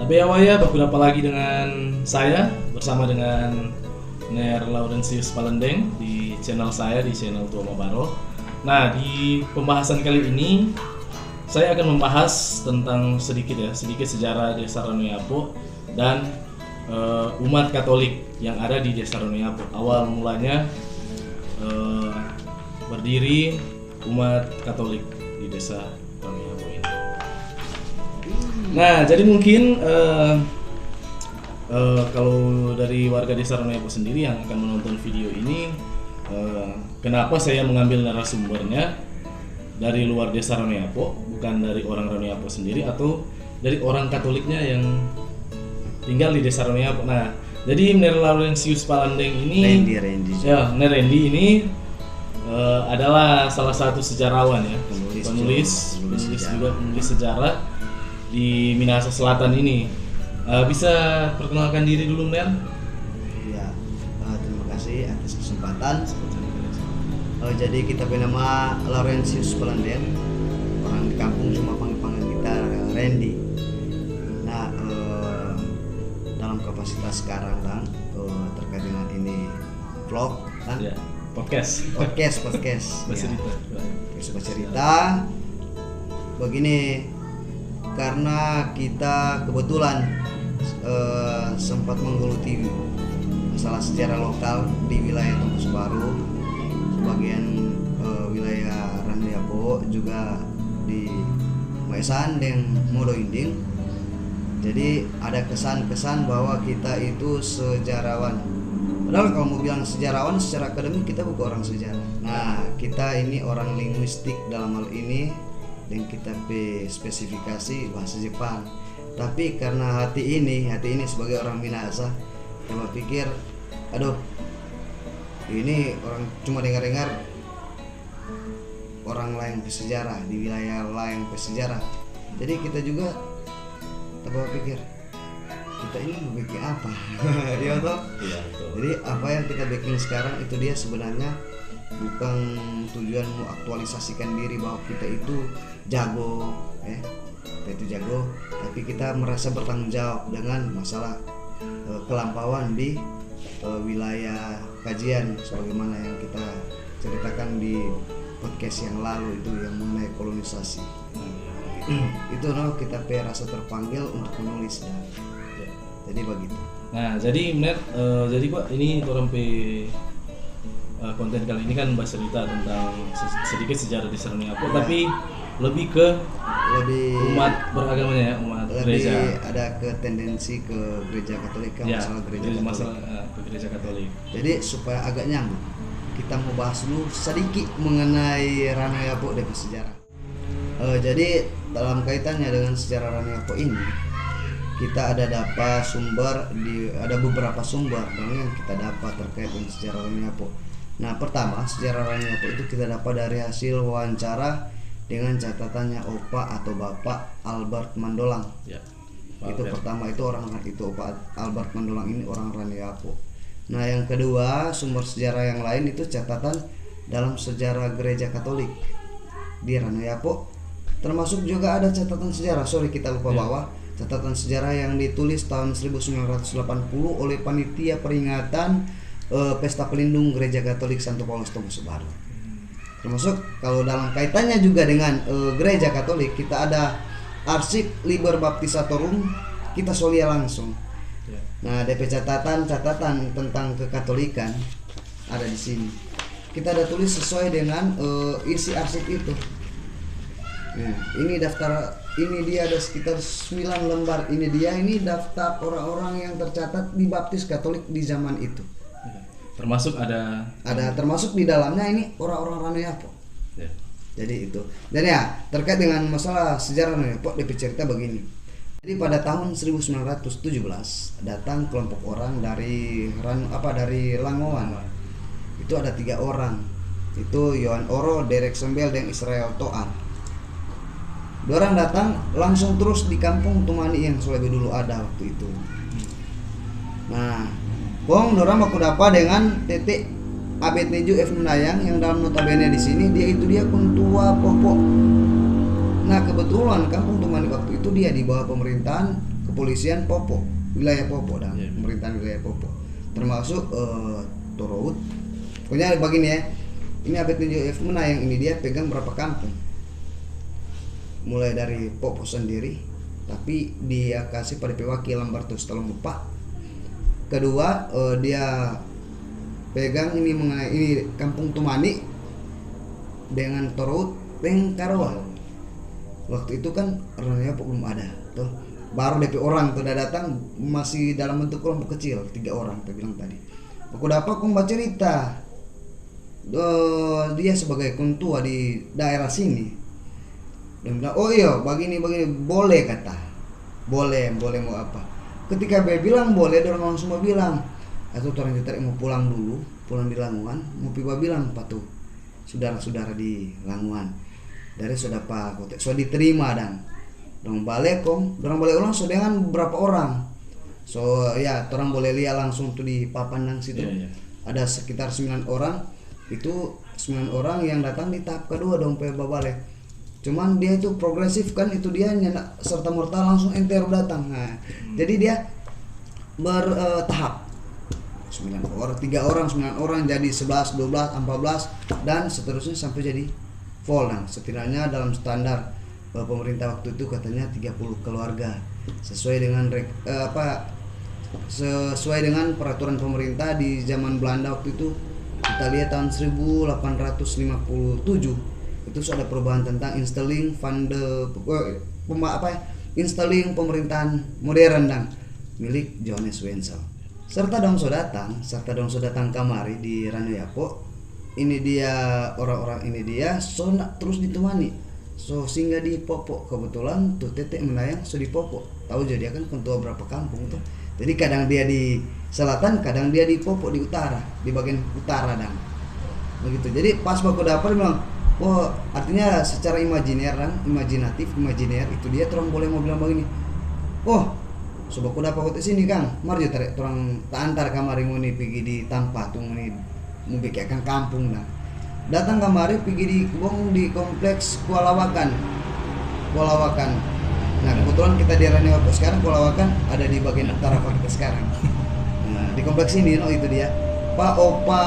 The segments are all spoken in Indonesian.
Beawaya berapa lagi dengan saya bersama dengan Ner Laurentius Palendeng di channel saya, di channel Tua Mabaro. Nah, di pembahasan kali ini saya akan membahas tentang sedikit sejarah Desa Ranoyapo dan umat Katolik yang ada di Desa Ranoyapo. Awal mulanya berdiri umat Katolik di Desa Ranoyapo ini. Nah, jadi mungkin kalau dari warga Desa Ranoyapo sendiri yang akan menonton video ini, kenapa saya mengambil narasumbernya dari luar Desa Ranoyapo, bukan dari orang Ranoyapo sendiri atau dari orang Katoliknya yang tinggal di Desa Ranoyapo. Nah, jadi Ner Laurentius Palendeng ini, Randy ini adalah salah satu sejarawan ya, penulis sejarah di Minahasa Selatan ini. Bisa perkenalkan diri dulu, Ner? Ya, terima kasih atas kesempatan. Jadi kita bernama Laurentius Palendeng. Orang di kampung cuma panggil kita Randy. Nah, dalam kapasitas sekarang kan terkait dengan ini vlog kan? Ya, podcast. Bercerita. Begini, karena kita kebetulan sempat menggeluti masalah sejarah lokal di wilayah Tembus Baru, sebagian wilayah Ranoyapo, juga di Maesan dan Modo Inding. Jadi ada kesan-kesan bahwa kita itu sejarawan. Padahal kalau mau bilang sejarawan secara akademik kita bukan orang sejarah. Nah, kita ini orang linguistik dalam hal ini, dan kita spesifikasi bahasa Jepang. Tapi karena hati ini sebagai orang Minahasa, saya pikir, aduh, ini orang cuma dengar-dengar orang lain bersejarah di wilayah lain bersejarah. Jadi kita juga pikir, kita ini mau bikin apa? Ya toh? Iya, betul. Jadi apa yang kita bikin sekarang itu dia sebenarnya bukan tujuan mengaktualisasikan diri bahwa kita itu jago, tapi kita merasa bertanggung jawab dengan masalah kelampauan di wilayah kajian, sebagaimana yang kita ceritakan di podcast yang lalu itu yang mengenai kolonisasi. Itu kita rasa terpanggil untuk menulis ya. Jadi begitu. Nah, jadi Net, jadi Pak, ini orang konten kali ini kan bahas cerita tentang sedikit sejarah di Ranoyapo, tapi lebih ke umat beragamanya ya, umat lebih gereja. Ada ke tendensi ke gereja Katolik, masalah gereja Katolik. Ke gereja Katolik. Jadi supaya agak nyambung, kita mau bahas dulu sedikit mengenai Ranoyapo dan sejarah. Jadi dalam kaitannya dengan sejarah Ranoyapo ini, kita ada beberapa sumber yang kita dapat terkait dengan sejarah Ranoyapo. Nah, pertama, sejarah Ranoyapo itu kita dapat dari hasil wawancara dengan catatannya Opa atau Bapak Albert Mandolang. Ya. Itu pertama, itu Opa Albert Mandolang ini orang Ranoyapo. Nah, yang kedua, sumber sejarah yang lain itu catatan dalam sejarah gereja Katolik di Ranoyapo. Termasuk juga ada catatan sejarah, kita lupa bawa catatan sejarah yang ditulis tahun 1980 oleh panitia peringatan Pesta Pelindung Gereja Katolik Santo Paulus Tembus Baru. Termasuk kalau dalam kaitannya juga dengan gereja Katolik, kita ada arsip Liber Baptisatorum kita solia langsung. Nah, DP catatan tentang kekatolikan ada di sini. Kita ada tulis sesuai dengan isi arsip itu. Nah, ini dia ada sekitar 9 lembar. Ini daftar orang-orang yang tercatat di baptis Katolik di zaman itu. Termasuk termasuk di dalamnya ini orang-orang Ranoyapo. Ya. Jadi itu. Dan ya, terkait dengan masalah sejarah Ranoyapo, DP cerita begini. Jadi pada tahun 1917 datang kelompok orang dari Langowan. Itu ada 3 orang. Itu Yohan Oro, Derek Sembel, dan Israel Toan. 2 orang datang langsung terus di kampung Tumani yang lebih dulu ada waktu itu. Nah, dorang aku dapat dengan titik Abed Neju F Menayang yang dalam notabene di sini dia kuntua Popo. Nah, kebetulan kampung Tumani waktu itu dia di bawah pemerintahan kepolisian Popo, wilayah Popo dan Iya. pemerintahan wilayah Popo, termasuk Toraut. Pokoknya begini ya, ini Abed NJOF Mena yang ini dia pegang berapa kampung, mulai dari Popo sendiri, tapi dia kasih pada pewakil Lambertus Talombupa. Kedua dia pegang ini mengenai ini Kampung Tumani dengan Toraut dengan Karawa. Waktu itu kan orangnya belum ada tuh, baru DP orang tuh udah datang masih dalam bentuk kelompok kecil 3 orang saya bilang tadi. Aku dapat baca cerita dia sebagai kuntua di daerah sini. Dia bilang, oh iya begini boleh kata, boleh mau apa. Ketika dia bilang boleh, dia orang semua bilang, atau orang ditarik mau pulang dulu, pulang di Lamongan, mau piba bilang apa tuh saudara-saudara di Lamongan dari sudah Pak Kote, sudah diterima dan orang balik ulang so dengan beberapa orang, so ya orang boleh lihat langsung tuh di papan nang situ. Ada sekitar 9 orang, itu 9 orang yang datang di tahap kedua dong balik. Cuman dia itu progresif kan, itu dia nyenak serta merta langsung enter datang. Nah, jadi dia bertahap 9 orang, 3 orang, 9 orang jadi 11, 12, 14 dan seterusnya sampai jadi full. Nah, setidaknya dalam standar pemerintah waktu itu katanya 30 keluarga sesuai dengan sesuai dengan peraturan pemerintah di zaman Belanda waktu itu. Kita lihat tahun 1857 itu ada perubahan tentang installing installing pemerintahan modern dan milik Johannes Wenzel. Serta dong so datang kamari di Ranoyapo. Ini dia orang-orang ini dia so nak terus ditemani. So singgah di Popo, kebetulan tuh Tetek Menayang so di Popo. Tahu jadi kan ketua berapa kampung tuh. Jadi kadang dia di selatan, kadang dia di Popo di utara, di bagian utara dan begitu. Jadi pas baku dapat bilang, oh artinya secara imajinatif itu dia terang boleh mau bilang begini. Oh, so baku dapat ke sini Kang, mari tarik terang tak antar kamari ngoni pergi di Tampa tuh ngoni mau bikinkan kampung nah. Datang kamari pergi di kompleks Kualawakan. Nah kebetulan kita di Ranoyapo sekarang, Kualawakan ada di bagian utara kita sekarang. Nah di kompleks ini itu dia Pak Opa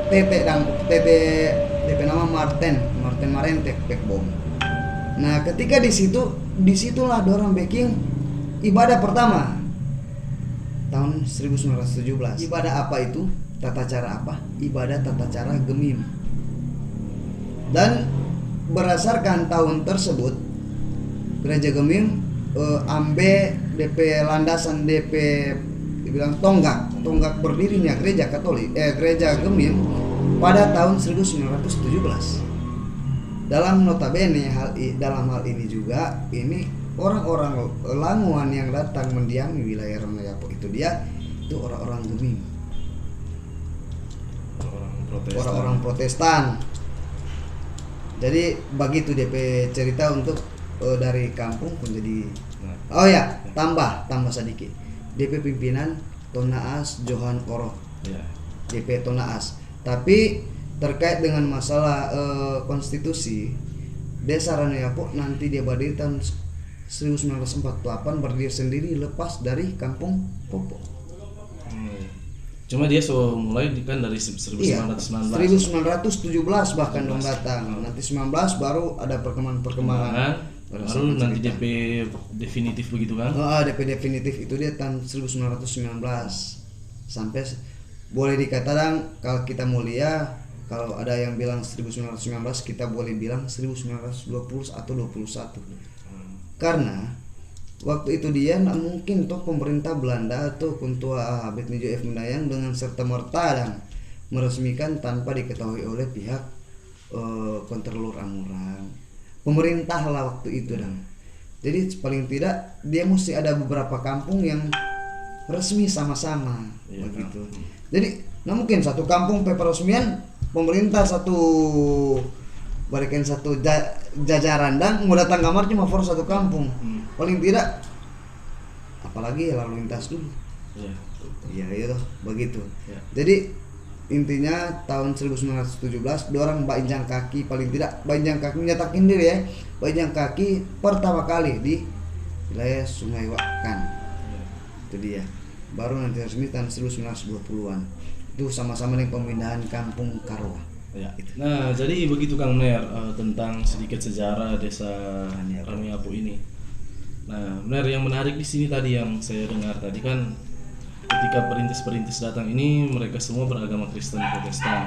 Tete dan Tete DP nama Martin Marentek Pekbom. Nah ketika disitulah dorang baking ibadah pertama tahun 1917. Ibadah apa itu? Tata cara apa? Ibadah tata cara Gemim. Dan berdasarkan tahun tersebut Gereja Gemim ambe DP landasan DP dibilang tonggak berdirinya Gereja Katolik Gereja Gemim pada tahun 1917. Dalam notabene dalam hal ini juga ini orang-orang Lamongan yang datang mendiami wilayah Ranoyapo itu orang-orang Gemim, orang-orang Protestan. Jadi begitu DP cerita untuk dari kampung menjadi tambah sedikit DP pimpinan Tonaas Johan Oroh DP Tonaas. Tapi terkait dengan masalah konstitusi Desa Ranoyapo nanti dia berdiri tahun 1948 berdiri sendiri lepas dari kampung Popo. Cuma dia mulai kan dari 1919. 1917 bahkan dong datang. Nanti 19 baru ada perkembangan. Baru nanti DP definitif begitu kan? DP definitif itu dia tahun 1919 sampai boleh dikatakan kalau kita mulia, kalau ada yang bilang 1919 kita boleh bilang 1920 atau 21. Karena waktu itu dia nak mungkin tuh pemerintah Belanda atau kuntua Abed NJOF Menayang dengan serta merta dan meresmikan tanpa diketahui oleh pihak Kontrolor Amurang. Pemerintah lah waktu itu dan jadi paling tidak dia mesti ada beberapa kampung yang resmi sama-sama begitu. Jadi nggak mungkin satu kampung peresmian pemerintah satu barikan satu jajaran dan mau datang kamar cuma for satu kampung. Paling tidak apalagi lalu lintas dulu. Iya itu begitu. Jadi intinya tahun 1917 orang bainjang kaki paling tidak bainjang kaki nyatakin diri ya bainjang kaki pertama kali di wilayah Sungai Wakan. Itu dia. Baru nanti resmi tahun 1920-an. Itu sama-sama dengan pemindahan Kampung Karwa. Ya. Nah, jadi begitu Kang Ner tentang sedikit sejarah desa Raniapu ini. Nah, benar yang menarik di sini tadi yang saya dengar tadi kan ketika perintis-perintis datang ini mereka semua beragama Kristen Protestan.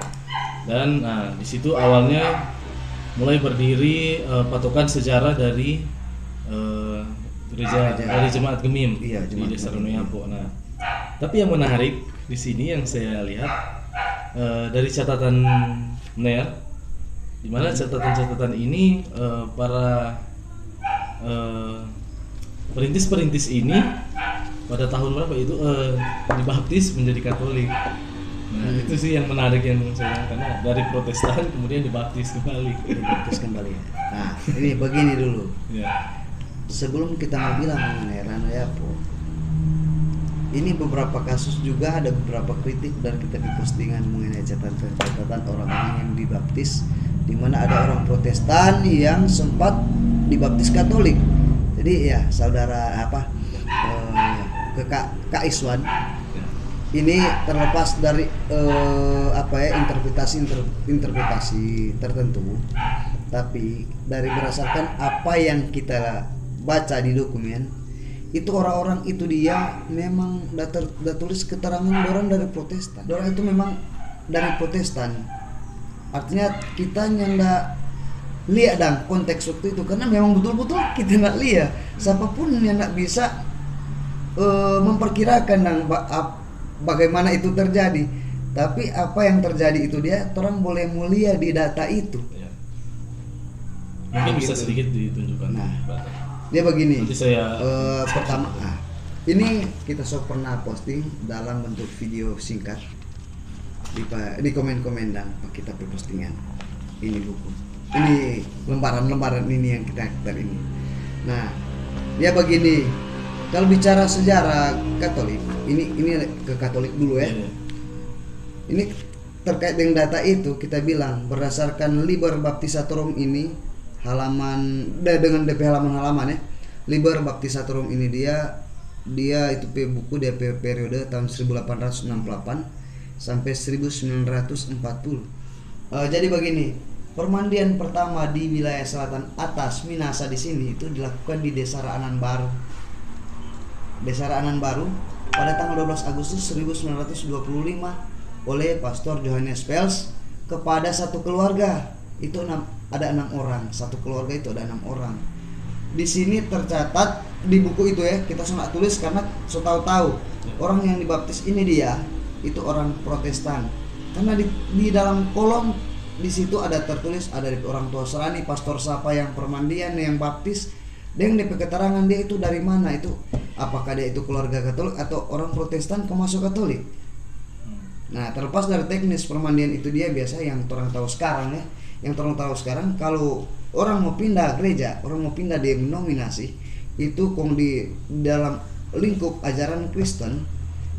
Dan nah, di situ awalnya mulai berdiri patokan sejarah dari gereja dari Jemaat Gemim di Desa Raniapu. Nah, tapi yang menarik di sini yang saya lihat dari catatan Ner, di mana catatan-catatan ini para perintis-perintis ini pada tahun berapa itu dibaptis menjadi Katolik. Nah, itu sih yang menarik yang saya karena dari Protestan kemudian dibaptis kembali. Nah, ini begini dulu. Ya. Sebelum kita mau bilang mengenai Raniapu, ini beberapa kasus juga ada beberapa kritik dan kita di postingan mengenai catatan orang-orang yang dibaptis, di mana ada orang Protestan yang sempat dibaptis Katolik. Jadi ya saudara Kak Iswan ini terlepas dari interpretasi tertentu, tapi dari berdasarkan apa yang kita baca di dokumen itu orang-orang itu dia memang udah tulis keterangan orang dari Protestan. Orang itu memang dari Protestan. Artinya kita nggak lihat dan konteks waktu itu karena memang betul-betul kita nggak lihat. Siapapun yang nggak bisa memperkirakan dan bagaimana itu terjadi. Tapi apa yang terjadi itu dia orang boleh mulia di data itu. Ya. Mungkin bisa gitu. sedikit ditunjukkan. Nah, dia begini. Saya pertama, ini kita pernah posting dalam bentuk video singkat di komen-komen dan kita postingan. Ini buku, ini lembaran-lembaran ini yang kita ini. Nah, dia begini. Kalau bicara sejarah Katolik, ini ke Katolik dulu ya. Ini terkait dengan data itu kita bilang berdasarkan Liber Baptisatorum ini halaman dengan DP halaman ya. Liber Baptisatorum ini dia itu buku DP periode tahun 1868 sampai 1940. Jadi begini, permandian pertama di wilayah selatan atas Minasa di sini itu dilakukan di Desa Raanan Baru. Desa Raanan Baru pada tanggal 12 Agustus 1925 oleh Pastor Johannes Pels kepada satu keluarga. Itu ada 6 orang, satu keluarga itu ada 6 orang. Di sini tercatat di buku itu ya, kita sudah tulis karena tahu orang yang dibaptis ini dia itu orang Protestan. Karena di dalam kolom di situ ada tertulis ada orang tua serani, pastor siapa yang permandian, yang baptis, dengan DP keterangan dia itu dari mana, itu apakah dia itu keluarga Katolik atau orang Protestan kemasuk Katolik. Nah, terlepas dari teknis permandian itu dia biasa yang orang tahu sekarang ya. Yang orang tahu sekarang kalau orang mau pindah gereja, orang mau pindah denominasi, itu kong di dalam lingkup ajaran Kristen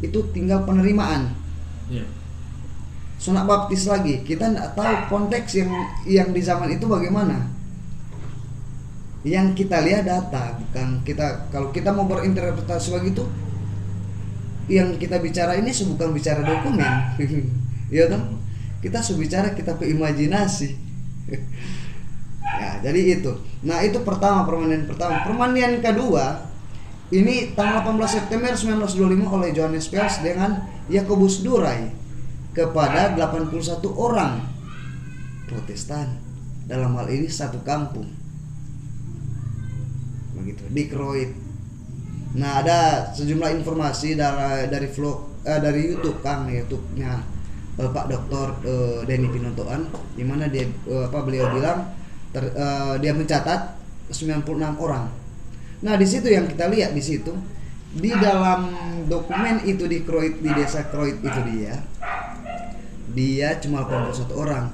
itu tinggal penerimaan. Sunat baptis lagi, kita tidak tahu konteks yang di zaman itu bagaimana. Yang kita lihat data, bukan kita. Kalau kita mau berinterpretasi begitu, yang kita bicara ini bukan bicara dokumen, ya kan? Kita bicara kita imajinasi. Ya, jadi itu. Nah, itu pertama, permandian pertama. Permandian kedua ini tanggal 18 September 1925 oleh Johannes Pels dengan Yakobus Durai kepada 81 orang Protestan. Dalam hal ini satu kampung. Begitu, di Kroit. Nah, ada sejumlah informasi dari vlog dari YouTube YouTube-nya Pak Dr. Denny Pinontoan, di mana beliau bilang dia mencatat 96 orang. Nah, di situ yang kita lihat di situ di dalam dokumen itu di Kroit, di desa Kroit itu dia cuma 81 orang.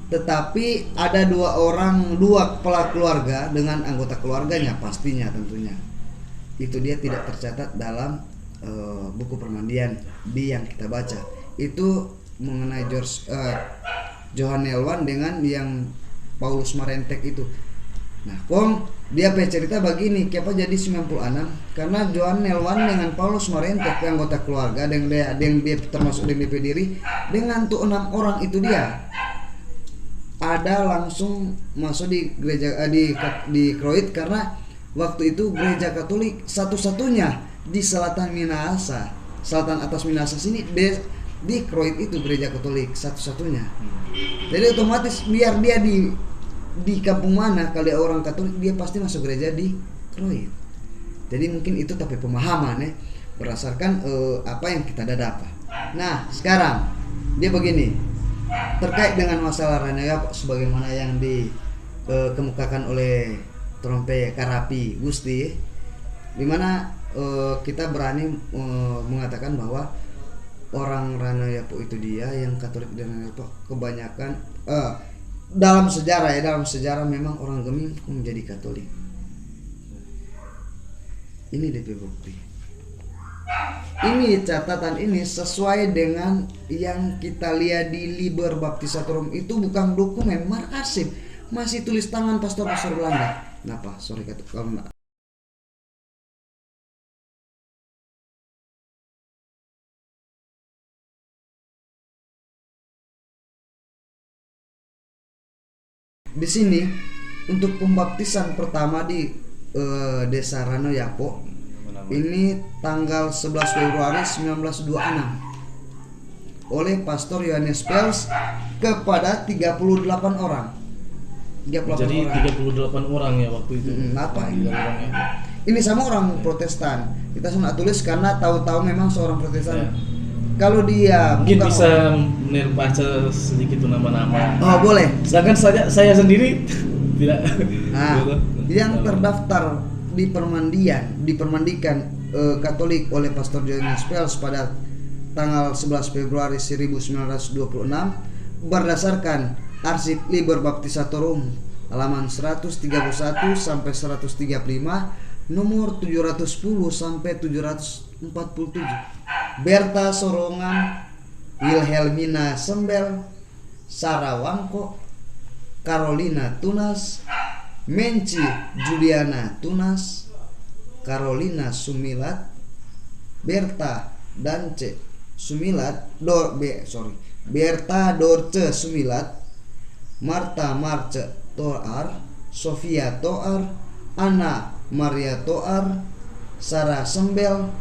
Tetapi ada dua kepala keluarga dengan anggota keluarganya pastinya tentunya. Itu dia tidak tercatat dalam buku permandian yang kita baca. Itu mengenai Johan Nelwan dengan yang Paulus Marentek itu. Nah, Kong dia pe cerita begini, kenapa jadi 96? Karena Joan Nelwan dengan Paulus Marentek anggota keluarga dan dia termasuk DP diri dengan tuh 6 orang itu dia ada langsung masuk di gereja di Kroit karena waktu itu gereja Katolik satu-satunya di selatan Minahasa, selatan atas Minahasa sini di Kroit itu gereja Katolik satu-satunya. Jadi otomatis biar dia di kampung mana kalau orang Katolik dia pasti masuk gereja di Kroit. Jadi mungkin itu tapi pemahaman ya berdasarkan apa yang kita dapat. Nah sekarang dia begini terkait dengan masalah Ranayapa sebagaimana yang dikemukakan oleh Trompe Karapi Gusti, dimana kita berani mengatakan bahwa orang Ranayapa itu dia yang Katolik dan Ranayapa kebanyakan dalam sejarah memang orang Geming menjadi Katolik. Ini DP bukti. Ini catatan ini sesuai dengan yang kita lihat di Liber Baptisatorum itu bukan dokumen markasif, masih tulis tangan pastor-pastor Belanda. Kenapa? Sorry kalau enggak. Di sini untuk pembaptisan pertama di Desa Ranoyapo ini tanggal 11 Februari 1926 oleh Pastor Yohanes Pels kepada 38 orang. 38 Jadi orang. 38 orang ya waktu itu. Apa ini? Ya. Ini sama orang Protestan. Kita cuma tulis karena tahu-tahu memang seorang Protestan. Ya. Kalau dia mungkin bisa baca sedikit nama-nama. Oh boleh. Sedangkan saya sendiri tidak. Nah, yang terdaftar dipermandikan Katolik oleh Pastor Yohanes Pels pada tanggal 11 Februari 1926 berdasarkan arsip Liber Baptisatorum halaman 131 sampai 135 nomor 710 sampai 747. Berta Sorongan, Wilhelmina Sembel, Sarah Wangko, Carolina Tunas, Menci Juliana Tunas, Carolina Sumilat, Berta Dance Sumilat, Berta Dorce Sumilat, Marta Marce Toar, Sofia Toar, Anna Maria Toar, Sarah Sembel,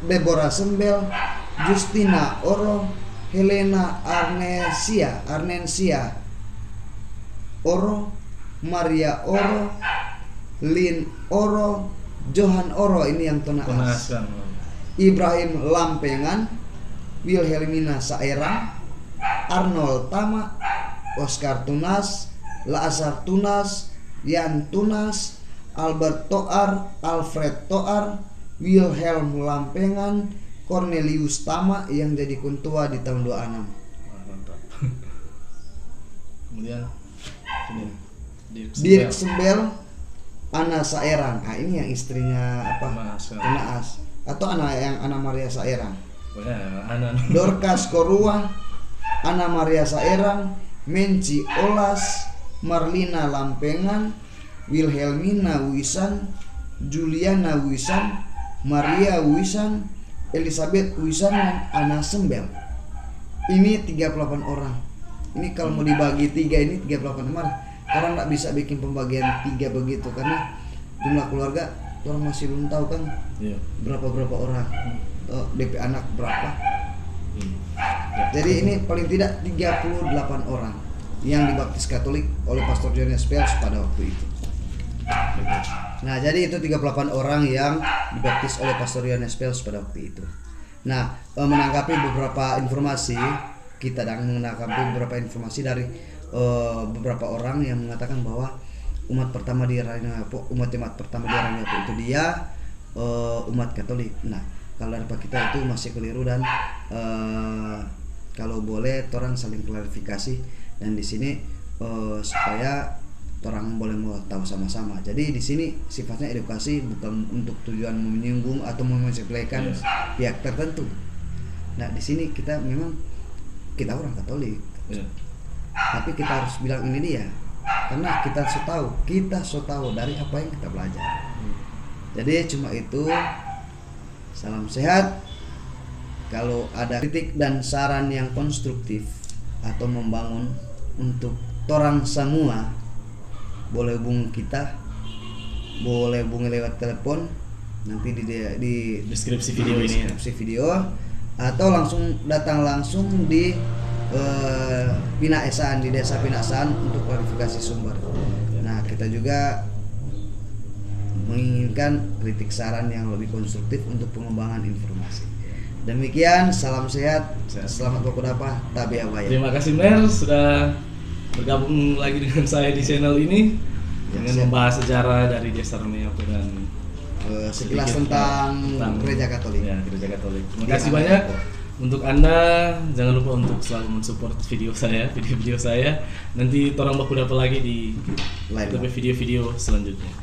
Deborah Sembel, Justina Oro, Helena Arnesia Oro, Maria Oro, Lin Oro, Johan Oro ini yang Tonaas, Ibrahim Lampengan, Wilhelmina Saerang, Arnold Tama, Oscar Tunas, Laasar Tunas, Yan Tunas, Albert Toar, Alfred Toar, Wilhelm Lampengan, Cornelius Tama yang jadi kuntua di tahun 26. Mantap. Kemudian Dirk Sembel, Ana Saerang. Ah ini yang istrinya apa? Tunaas. Atau Ana Maria Saerang. Dorcas Korua, Ana Maria Saerang, Menci Olas, Marlina Lampengan, Wilhelmina Wisan, Juliana Wisan, Maria Wisan, Elizabeth Wisan, dan Ana Sembel. Ini 38 orang. Ini kalau mau dibagi 3 ini 38 orang. Orang nggak bisa bikin pembagian 3 begitu karena jumlah keluarga orang masih belum tahu kan. Iya. Berapa orang. DP anak berapa. Jadi ini paling tidak 38 orang yang dibaptis Katolik oleh Pastor Yohanes Pels pada waktu itu. Nah, jadi itu 38 orang yang dibaptis oleh Pastor Yohanes Pels pada waktu itu. Nah, menanggapi beberapa informasi, kita menanggapi beberapa informasi dari beberapa orang yang mengatakan bahwa umat pertama di Ranayapa, umat pertama di Ranayapa itu dia umat Katolik. Nah, kalau dari kita itu masih keliru dan kalau boleh orang saling klarifikasi dan di sini supaya orang boleh mau tahu sama-sama. Jadi di sini sifatnya edukasi bukan untuk tujuan menyinggung atau menyepelekan pihak tertentu. Nah, di sini kita memang kita orang Katolik. Tapi kita harus bilang ini dia karena kita so tahu dari apa yang kita belajar. Jadi cuma itu, salam sehat. Kalau ada kritik dan saran yang konstruktif atau membangun untuk orang semua, boleh hubungi kita, boleh hubungi lewat telepon nanti di deskripsi video ini. Deskripsi video, atau datang langsung di Pinaesaan, di Desa Pinaesaan untuk klarifikasi sumber. Nah, kita juga menginginkan kritik saran yang lebih konstruktif untuk pengembangan informasi. Demikian, salam sehat, selamat berkudapa, tabia baya. Terima kasih Mer sudah bergabung lagi dengan saya di channel ini dengan membahas sejarah dari Desa Raneyapo dan sekilas tentang gereja Katolik. Ya, gereja Katolik. Terima kasih banyak. Untuk Anda jangan lupa untuk selalu mensupport video-video saya. Nanti orang bakudapa lagi di Lain video-video selanjutnya.